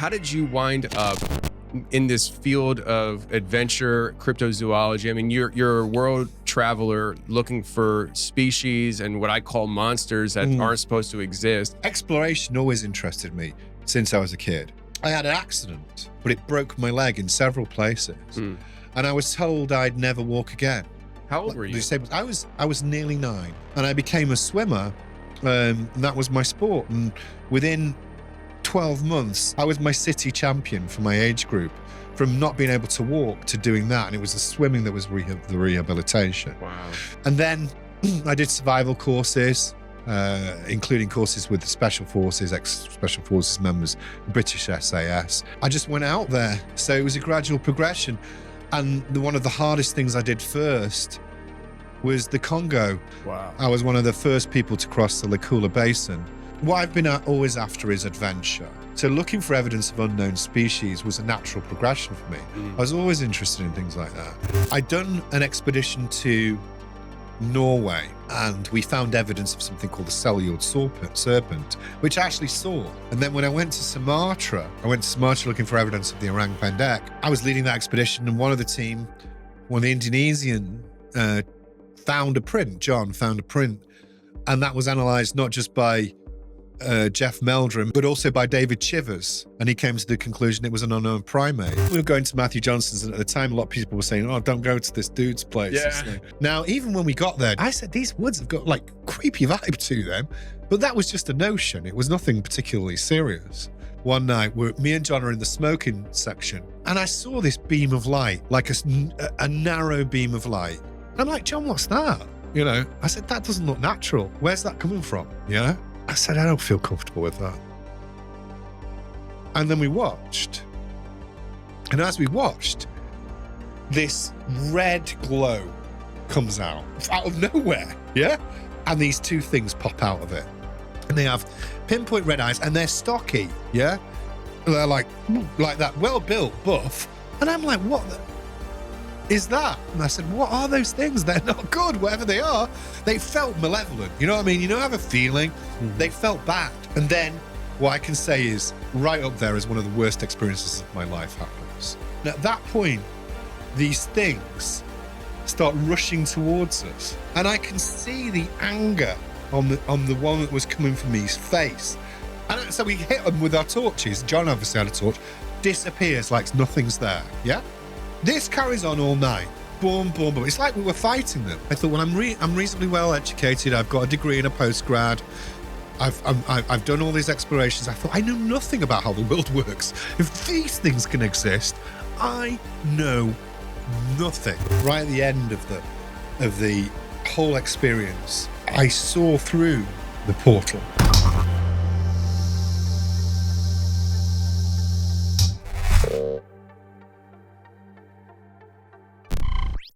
how did you wind up in this field of adventure, cryptozoology? I mean, you're a world traveler looking for species and what I call monsters that aren't supposed to exist. Exploration always interested me since I was a kid. I had an accident, but it broke my leg in several places. And I was told I'd never walk again. How old were you? I was nearly 9, and I became a swimmer. And that was my sport. And within 12 months, I was my city champion for my age group, from not being able to walk to doing that. And it was the swimming that was the rehabilitation. Wow. And then I did survival courses, including courses with the Special Forces, ex-Special Forces members, British SAS. I just went out there. So it was a gradual progression. And one of the hardest things I did first was the Congo. Wow. I was one of the first people to cross the Lakula Basin. What I've been always after is adventure. So looking for evidence of unknown species was a natural progression for me. I was always interested in things like that. I'd done an expedition to Norway, and we found evidence of something called the cellular serpent, which I actually saw. And then when I went to Sumatra looking for evidence of the orang pendek. I was leading that expedition, and one of the team, one Indonesian, John found a print, and that was analysed not just by Jeff Meldrum, but also by David Chivers. And he came to the conclusion it was an unknown primate. We were going to Matthew Johnson's, and at the time, a lot of people were saying, oh, don't go to this dude's place. Yeah. Now, even when we got there, I said, these woods have got like creepy vibe to them. But that was just a notion. It was nothing particularly serious. One night, me and John are in the smoking section, and I saw this beam of light, like a narrow beam of light. And I'm like, John, what's that? You know, I said, that doesn't look natural. Where's that coming from? You know? I said, I don't feel comfortable with that. And then we watched. And as we watched, this red glow comes out of nowhere. Yeah? And these two things pop out of it. And they have pinpoint red eyes, and they're stocky. Yeah? They're like that, well-built, buff. And I'm like, what is that? And I said, what are those things? They're not good, whatever they are. They felt malevolent. You know what I mean? You know, I have a feeling. They felt bad. And then what I can say is right up there is one of the worst experiences of my life happens. And at that point, these things start rushing towards us. And I can see the anger on the one that was coming from me's face. And so we hit them with our torches. John obviously had a torch. Disappears like nothing's there. Yeah? This carries on all night. Boom, boom, boom. It's like we were fighting them. I thought, well, I'm reasonably well educated. I've got a degree and a postgrad. I've done all these explorations. I thought, I know nothing about how the world works. If these things can exist, I know nothing. Right at the end of the whole experience, I saw through the portal